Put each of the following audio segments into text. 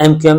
MQM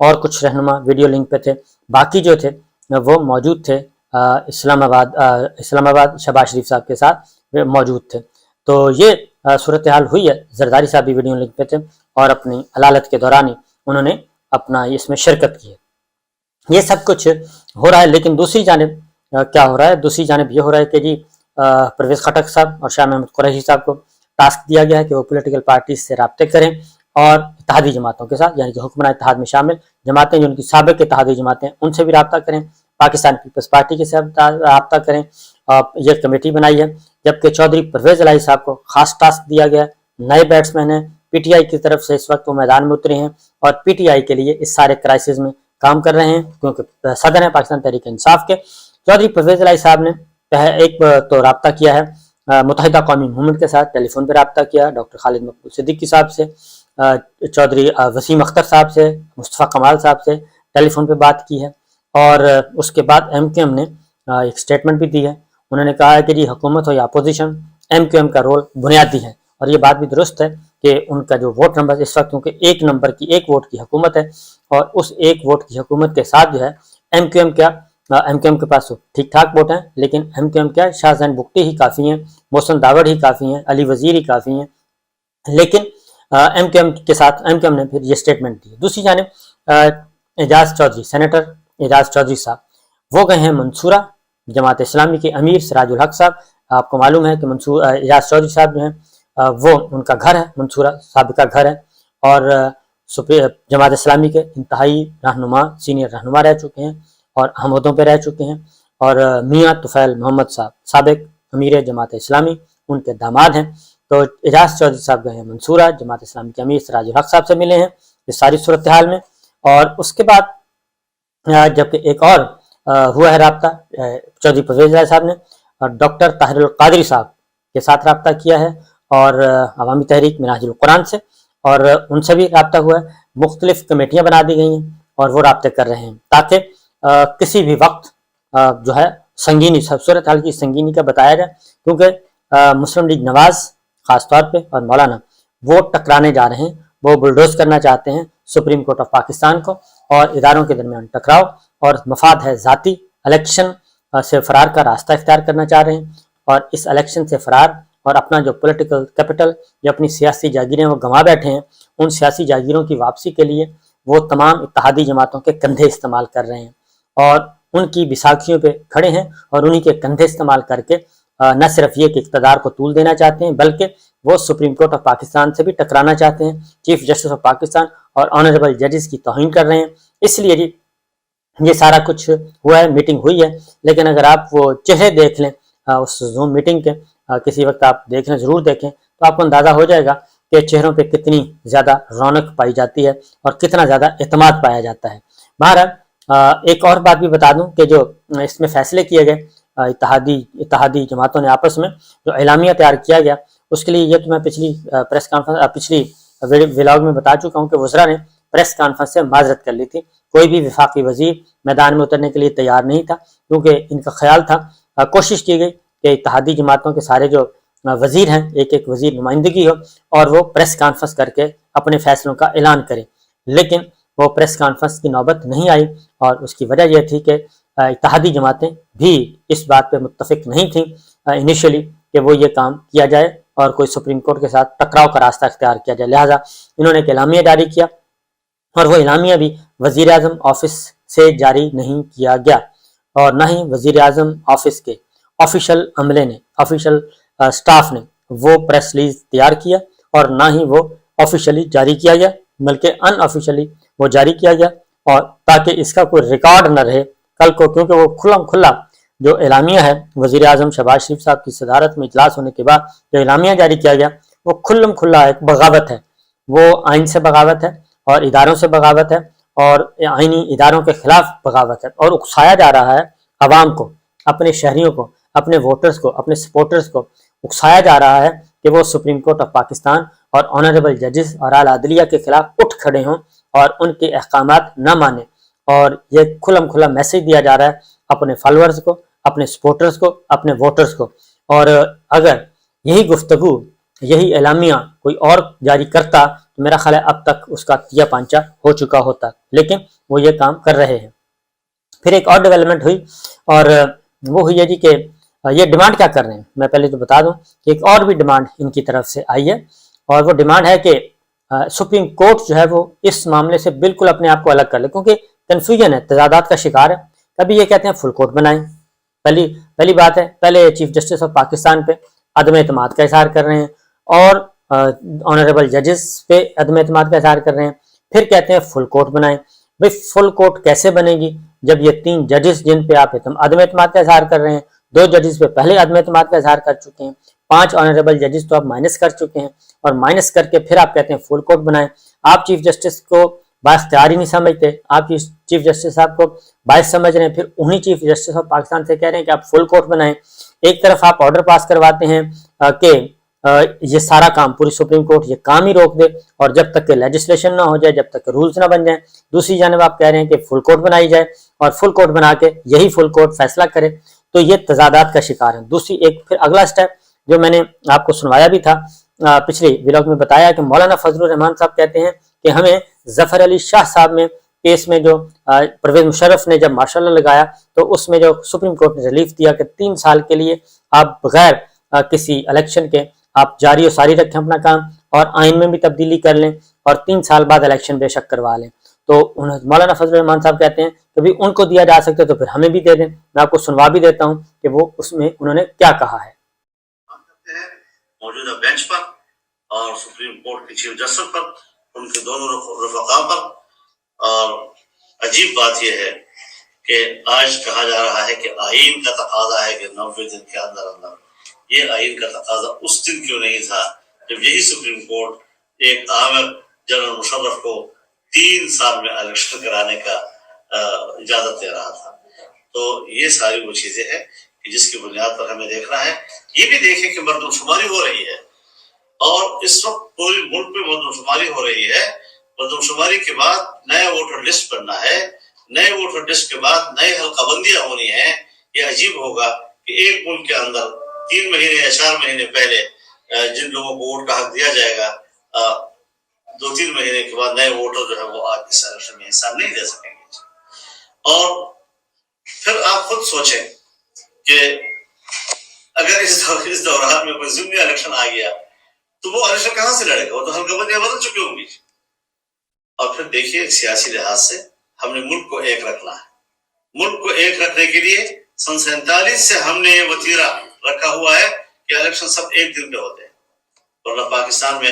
اور کچھ رہنما ویڈیو لنک پہ تھے، باقی جو تھے وہ موجود تھے اسلام آباد شہباز شریف صاحب کے ساتھ موجود تھے۔ تو یہ صورتحال ہوئی ہے۔ زرداری صاحب بھی ویڈیو لنک پہ تھے اور اپنی علالت کے دوران ہی انہوں نے اپنا اس میں شرکت کی ہے۔ یہ سب کچھ ہو رہا ہے، لیکن دوسری جانب کیا ہو رہا ہے؟ دوسری جانب یہ ہو رہا ہے کہ جی پرویز خٹک صاحب اور شاہ محمود قریشی صاحب کو ٹاسک دیا گیا ہے کہ وہ پولیٹیکل پارٹیز سے رابطے کریں اور اتحادی جماعتوں کے ساتھ، یعنی کہ حکمراں اتحاد میں شامل جماعتیں جو ان کی سابق اتحادی جماعتیں ان سے بھی رابطہ کریں، پاکستان پیپلز پارٹی کے ساتھ رابطہ کریں، یہ کمیٹی بنائی ہے۔ جبکہ چودھری پرویز الہی صاحب کو خاص ٹاسک دیا گیا ہے، نئے بیٹسمین ہیں، پی ٹی آئی کی طرف سے اس وقت وہ میدان میں اترے ہیں اور پی ٹی آئی کے لیے اس سارے کرائسس میں کام کر رہے ہیں، کیونکہ صدر ہیں پاکستان تحریک انصاف کے۔ چودھری پرویز الہی صاحب نے ایک تو رابطہ کیا ہے متحدہ قومی موومنٹ کے ساتھ، ٹیلی فون پہ رابطہ کیا ڈاکٹر خالد مقبول صدیقی صاحب سے، چودھری وسیم اختر صاحب سے، مصطفیٰ کمال صاحب سے ٹیلی فون پہ بات کی ہے، اور اس کے بعد ایم کیو ایم نے ایک سٹیٹمنٹ بھی دی ہے۔ انہوں نے کہا ہے کہ جی حکومت ہو یا اپوزیشن، ایم کیو ایم کا رول بنیادی ہے، اور یہ بات بھی درست ہے کہ ان کا جو ووٹ نمبر اس وقت کیونکہ ایک نمبر کی ایک ووٹ کی حکومت ہے، اور اس ایک ووٹ کی حکومت کے ساتھ جو ہے ایم کیو ایم کے پاس ٹھیک ٹھاک ووٹ ہیں، لیکن ایم کیو ایم کیا شاہ زین بگٹی ہی کافی ہیں، محسن داوڑ ہی کافی ہیں، علی وزیر ہی کافی ہیں، لیکن ایم کیو ایم کے ساتھ ایم کیو ایم نے پھر یہ سٹیٹمنٹ دی۔ دوسری جانب اعجاز چودھری، سینیٹر اعجاز چودھری صاحب، وہ گئے ہیں منصورہ، جماعت اسلامی کے امیر سراج الحق صاحب، آپ کو معلوم ہے کہ اعجاز چودھری صاحب جو ہیں وہ ان کا گھر ہے منصورہ، سابقہ گھر ہے، اور جماعت اسلامی کے انتہائی رہنما، سینئر رہنما رہ چکے ہیں اور اہم عہدوں پہ رہ چکے ہیں، اور میاں طفیل محمد صاحب سابق امیر جماعت اسلامی ان کے داماد ہیں۔ تو اعجاز چودھری صاحب گئے ہیں منصورہ، جماعت اسلامی کے امیر سراج الحق صاحب سے ملے ہیں اس ساری صورتحال میں، اور اس کے بعد جبکہ ایک اور ہوا ہے رابطہ چودھری پرویز الہی صاحب نے ڈاکٹر طاہر القادری صاحب کے ساتھ رابطہ کیا ہے، اور عوامی تحریک منہاج القرآن سے، اور ان سے بھی رابطہ ہوا ہے۔ مختلف کمیٹیاں بنا دی گئی ہیں اور وہ رابطے کر رہے ہیں تاکہ کسی بھی وقت جو ہے سنگینی صورتحال کی سنگینی کا بتایا جائے، کیونکہ مسلم لیگ نواز خاص طور پہ اور مولانا وہ ٹکرانے جا رہے ہیں، وہ بلڈوز کرنا چاہتے ہیں سپریم کورٹ آف پاکستان کو، اور اداروں کے درمیان ٹکراؤ اور مفاد ہے ذاتی، الیکشن سے فرار کا راستہ اختیار کرنا چاہ رہے ہیں، اور اس الیکشن سے فرار اور اپنا جو پولیٹیکل کیپٹل یا اپنی سیاسی جاگیریں وہ گنوا بیٹھے ہیں، ان سیاسی جاگیروں کی واپسی کے لیے وہ تمام اتحادی جماعتوں کے کندھے استعمال کر رہے ہیں، اور ان کی بیساکھیوں پہ کھڑے ہیں، اور انہی کے کندھے استعمال کر کے نہ صرف یہ کہ اقتدار کو طول دینا چاہتے ہیں، بلکہ وہ سپریم کورٹ آف پاکستان سے بھی ٹکرانا چاہتے ہیں، چیف جسٹس آف پاکستان اور آنریبل ججز کی توہین کر رہے ہیں۔ اس لیے جی یہ سارا کچھ ہوا ہے، میٹنگ ہوئی ہے، لیکن اگر آپ وہ چہرے دیکھ لیں اس زوم میٹنگ کے، کسی وقت آپ دیکھ لیں، ضرور دیکھیں، تو آپ کو اندازہ ہو جائے گا کہ چہروں پہ کتنی زیادہ رونق پائی جاتی ہے اور کتنا زیادہ اعتماد پایا جاتا ہے۔ بہرحال ایک اور بات بھی بتا دوں کہ جو اس میں فیصلے کیے گئے اتحادی جماعتوں نے آپس میں جو اعلامیہ تیار کیا گیا، اس کے لیے یہ تو میں پچھلی ولاگ میں بتا چکا ہوں کہ وزراء نے پریس کانفرنس سے معذرت کر لی تھی، کوئی بھی وفاقی وزیر میدان میں اترنے کے لیے تیار نہیں تھا، کیونکہ ان کا خیال تھا، کوشش کی گئی کہ اتحادی جماعتوں کے سارے جو وزیر ہیں، ایک ایک وزیر نمائندگی ہو اور وہ پریس کانفرنس کر کے اپنے فیصلوں کا اعلان کرے، لیکن وہ پریس کانفرنس کی نوبت نہیں آئی، اور اس کی وجہ یہ تھی کہ اتحادی جماعتیں بھی اس بات پہ متفق نہیں تھیں انیشلی کہ وہ یہ کام کیا جائے اور کوئی سپریم کورٹ کے ساتھ ٹکراؤ کا راستہ اختیار کیا جائے، لہٰذا انہوں نے ایک اعلامیہ جاری کیا، اور وہ اعلامیہ بھی وزیر اعظم آفس سے جاری نہیں کیا گیا، اور نہ ہی وزیر اعظم آفس کے آفیشل عملے نے، آفیشل سٹاف نے وہ پریس ریلیز تیار کیا، اور نہ ہی وہ آفیشلی جاری کیا گیا، بلکہ ان آفیشلی وہ جاری کیا گیا، اور تاکہ اس کا کوئی ریکارڈ نہ رہے کل کو، کیونکہ وہ کھلا جو اعلامیہ ہے وزیر اعظم شہباز شریف صاحب کی صدارت میں اجلاس ہونے کے بعد جو اعلامیہ جاری کیا گیا، وہ کھلا ایک بغاوت ہے، وہ آئین سے بغاوت ہے اور اداروں سے بغاوت ہے، اور آئینی اداروں کے خلاف بغاوت ہے، اور اکسایا جا رہا ہے عوام کو، اپنے شہریوں کو، اپنے ووٹرز کو، اپنے سپورٹرز کو اکسایا جا رہا ہے کہ وہ سپریم کورٹ آف پاکستان اور آنریبل ججز اور اعلیٰ عدلیہ کے خلاف اٹھ کھڑے ہوں اور ان کے احکامات نہ مانیں، اور یہ کھلا میسج دیا جا رہا ہے اپنے فالورز کو، اپنے سپورٹرز کو، اپنے ووٹرز کو، اور اگر یہی گفتگو، یہی اعلامیہ کوئی اور جاری کرتا میرا خیال ہے اب تک اس کا تیا پانچا ہو چکا ہوتا، لیکن وہ یہ کام کر رہے ہیں۔ پھر ایک اور ڈیولپمنٹ ہوئی، اور وہ ہوئی ہے جی کہ یہ ڈیمانڈ کیا کر رہے ہیں، میں پہلے تو بتا دوں کہ ایک اور بھی ڈیمانڈ ان کی طرف سے آئی ہے، اور وہ ڈیمانڈ ہے کہ سپریم کورٹ جو ہے وہ اس معاملے سے بالکل اپنے آپ کو الگ کر لے، کیونکہ کنفیوژن ہے، تضادات کا شکار ہے۔ کبھی یہ کہتے ہیں فل کورٹ بنائیں، پہلی بات ہے، پہلے چیف جسٹس آف پاکستان پہ عدم اعتماد کا اظہار کر رہے ہیں، اور آنریبل ججز پہ عدم اعتماد کا اظہار کر رہے ہیں، پھر کہتے ہیں فل کورٹ بنائیں۔ بھئی فل کورٹ کیسے بنے گی جب یہ 3 ججز جن پہ آپ عدم اعتماد کا اظہار کر رہے ہیں، 2 ججز پہ پہلے عدم اعتماد کا اظہار کر چکے ہیں، 5 آنریبل ججز تو آپ مائنس کر چکے ہیں، اور مائنس کر کے پھر آپ کہتے ہیں فل کورٹ بنائیں۔ آپ چیف جسٹس کو بااختیار ہی نہیں سمجھتے، آپ چیف جسٹس صاحب کو باعث سمجھ رہے ہیں، پھر انہی چیف جسٹس آف پاکستان سے کہہ رہے ہیں کہ آپ فل کورٹ بنائیں۔ ایک طرف آپ آرڈر پاس کرواتے ہیں کہ یہ سارا کام، پوری سپریم کورٹ یہ کام ہی روک دے، اور جب تک کہ لیجسلیشن نہ ہو جائے، جب تک کہ رولز نہ بن جائیں۔ دوسری جانب آپ کہہ رہے ہیں کہ فل کورٹ بنائی جائے، اور فل کورٹ بنا کے یہی فل کورٹ فیصلہ کرے، تو یہ تضادات کا شکار ہے۔ دوسری ایک پھر اگلا سٹیپ جو میں نے آپ کو سنوایا بھی تھا پچھلی ولاگ میں، بتایا کہ مولانا فضل الرحمان صاحب کہتے ہیں کہ ہمیں ظفر علی شاہ صاحب میں کیس میں جو پرویز مشرف نے جب مارشل لا لگایا، تو اس میں جو سپریم کورٹ نے ریلیف دیا کہ 3 سال کے لیے آپ بغیر کسی الیکشن کے آپ جاری و ساری رکھیں اپنا کام، اور آئین میں بھی تبدیلی کر لیں، اور 3 سال بعد الیکشن بے شک کروا لیں۔ تو مولانا فضل الرحمان صاحب کہتے ہیں کہ بھی ان کو دیا جا سکتا ہے تو پھر ہمیں بھی دے دیں۔ میں آپ کو سنوا بھی دیتا ہوں کہ وہ اس میں انہوں نے کیا کہا ہے۔ موجودہ بینچ پر اور سپریم کورٹ کے چیف جسٹس پر، ان کے دونوں رفقا پر، اور عجیب بات یہ ہے کہ آج کہا جا رہا ہے کہ آئین کا تقاضا ہے کہ 90 دن کے اندر اندر۔ یہ آئین کا تقاضا اس دن کیوں نہیں تھا جب یہی سپریم کورٹ ایک عامر جنرل مشرف کو 3 سال میں الیکشن کرانے کا اجازت دے رہا تھا؟ تو یہ ساری وہ چیزیں ہیں کہ جس کی بنیاد پر ہمیں دیکھنا ہے۔ یہ بھی دیکھیں کہ مردم شماری ہو رہی ہے، اور اس وقت پورے ملک میں مردم شماری ہو رہی ہے۔ مردم شماری کے بعد نئے ووٹر لسٹ بننا ہے، نئے ووٹر لسٹ کے بعد نئے حلقہ بندیاں ہونی ہیں۔ یہ عجیب ہوگا کہ ایک ملک کے اندر 3 مہینے یا 4 مہینے پہلے جن لوگوں کو ووٹ کا حق دیا جائے گا، 2-3 مہینے کے بعد نئے ووٹر جو ہے وہ آج اس الیکشن میں حصہ نہیں دے سکیں گے۔ اور پھر آپ خود سوچیں کہ اگر اس دوران میں کوئی ضمنی الیکشن آ گیا تو وہ الیکشن کہاں سے لڑے گا؟ وہ تو حلقہ بندیاں بدل چکے ہوں گی۔ اور پھر دیکھیے سیاسی لحاظ سے ہم نے ملک کو ایک رکھنا ہے۔ ملک کو ایک رکھنے کے لیے سن 47 سے ہم نے یہ وتیرہ رکھا ہوا ہے کہ الیکشن سب ایک دن پہ ہوتے ہیں، ورنہ پاکستان میں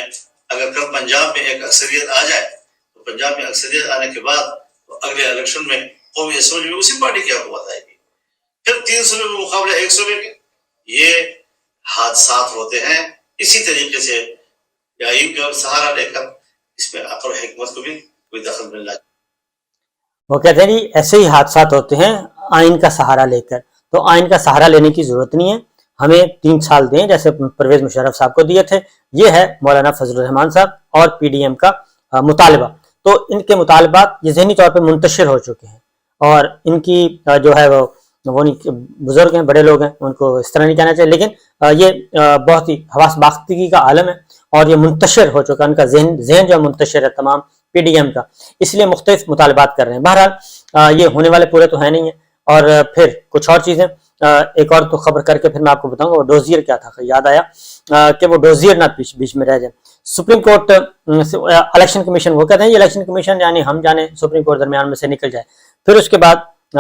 اگر کل پنجاب میں ایک اکثریت آ جائے تو پنجاب میں اکثریت آنے کے بعد اگلے الیکشن میں قومی اسمبلی میں اسی پارٹی کی حکومت آئے گی، پھر 3 صوبے میں مقابلہ 1 صوبے کے۔ یہ حادثات ہوتے ہیں۔ اسی طریقے سے آئین کا سہارا لے کر اس میں عقل و حکمت کو بھی کوئی دخل ملنا چاہیے۔ وہ کہتے ہیں جی ایسے ہی حادثات ہوتے ہیں آئین کا سہارا لے کر، تو آئین کا سہارا لینے کی ضرورت نہیں ہے، ہمیں 3 سال دیں جیسے پرویز مشرف صاحب کو دیے تھے۔ یہ ہے مولانا فضل الرحمان صاحب اور پی ڈی ایم کا مطالبہ۔ تو ان کے مطالبات یہ ذہنی طور پہ منتشر ہو چکے ہیں، اور ان کی جو ہے وہ بزرگ ہیں، بڑے لوگ ہیں، ان کو اس طرح نہیں کہنا چاہیے، لیکن یہ بہت ہی حواس باختگی کا عالم ہے، اور یہ منتشر ہو چکا، ان کا ذہن جو منتشر ہے تمام پی ڈی ایم کا، اس لیے مختلف مطالبات کر رہے ہیں۔ بہرحال یہ ہونے والے پورے تو ہے نہیں ہیں۔ اور پھر کچھ اور چیزیں، ایک اور تو خبر کر کے پھر میں آپ کو بتاؤں گا وہ ڈوزیئر کیا تھا، یاد آیا کہ وہ ڈوزیئر نہ بیچ میں رہ جائے۔ سپریم کورٹ الیکشن کمیشن، وہ کہتے ہیں یہ الیکشن کمیشن یعنی ہم جانے سپریم کورٹ درمیان میں سے نکل جائے۔ پھر اس کے بعد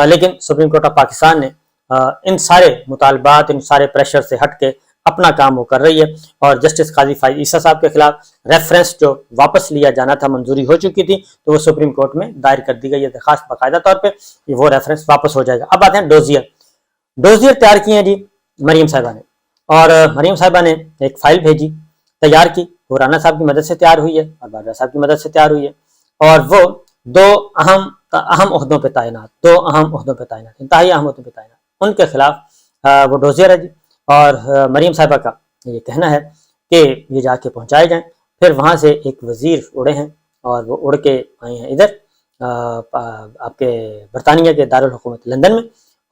لیکن سپریم کورٹ آف پاکستان نے ان سارے مطالبات، ان سارے پریشر سے ہٹ کے اپنا کام وہ کر رہی ہے، اور جسٹس قاضی فائز عیسیٰ صاحب کے خلاف ریفرنس جو واپس لیا جانا تھا، منظوری ہو چکی تھی، تو وہ سپریم کورٹ میں دائر کر دی گئی ہے درخواست باقاعدہ طور پہ، وہ ریفرنس واپس ہو جائے گا۔ اب آتے ہیں ڈوزیئر تیار کی ہیں جی مریم صاحبہ نے، اور مریم صاحبہ نے ایک فائل بھیجی، تیار کی، وہ رانا صاحب کی مدد سے تیار ہوئی ہے اور باجوہ صاحب کی مدد سے تیار ہوئی ہے، اور وہ 2 اہم عہدوں پہ تعینات، انتہائی اہم عہدوں پہ تعینات، ان کے خلاف وہ ڈوزیئر ہے جی۔ اور مریم صاحبہ کا یہ کہنا ہے کہ یہ جا کے پہنچائے جائیں۔ پھر وہاں سے ایک وزیر اڑے ہیں، اور وہ اڑ کے آئے ہیں ادھر آپ کے برطانیہ کے دارالحکومت لندن میں،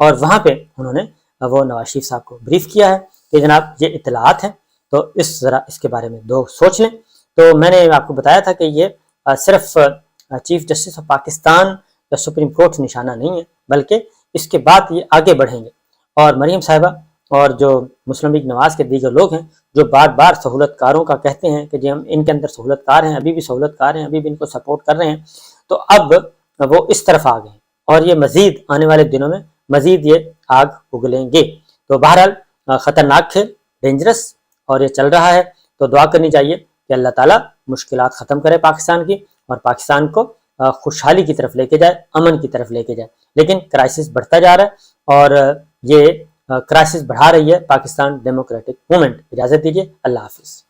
اور وہاں پہ انہوں نے وہ نواز شریف صاحب کو بریف کیا ہے کہ جناب یہ اطلاعات ہیں، تو ذرا اس کے بارے میں 2 سوچ لیں۔ تو میں نے آپ کو بتایا تھا کہ یہ صرف چیف جسٹس آف پاکستان یا سپریم کورٹ نشانہ نہیں ہے، بلکہ اس کے بعد یہ آگے بڑھیں گے، اور مریم صاحبہ اور جو مسلم لیگ نواز کے دیگر لوگ ہیں جو بار بار سہولت کاروں کا کہتے ہیں کہ جی ہم ان کے اندر سہولت کار ہیں، ابھی بھی سہولت کار ہیں، ابھی بھی ان کو سپورٹ کر رہے ہیں، تو اب وہ اس طرف آ گئے ہیں اور یہ مزید آنے والے دنوں میں مزید یہ آگ اگلیں گے۔ تو بہرحال خطرناک کھیل، ڈینجرس، اور یہ چل رہا ہے، تو دعا کرنی چاہیے کہ اللہ تعالیٰ مشکلات ختم کرے پاکستان کی، اور پاکستان کو خوشحالی کی طرف لے کے جائے، امن کی طرف لے کے جائے۔ لیکن کرائسس بڑھتا جا رہا ہے، اور یہ کرائسس بڑھا رہی ہے پاکستان ڈیموکریٹک موومنٹ۔ اجازت دیجیے، اللہ حافظ۔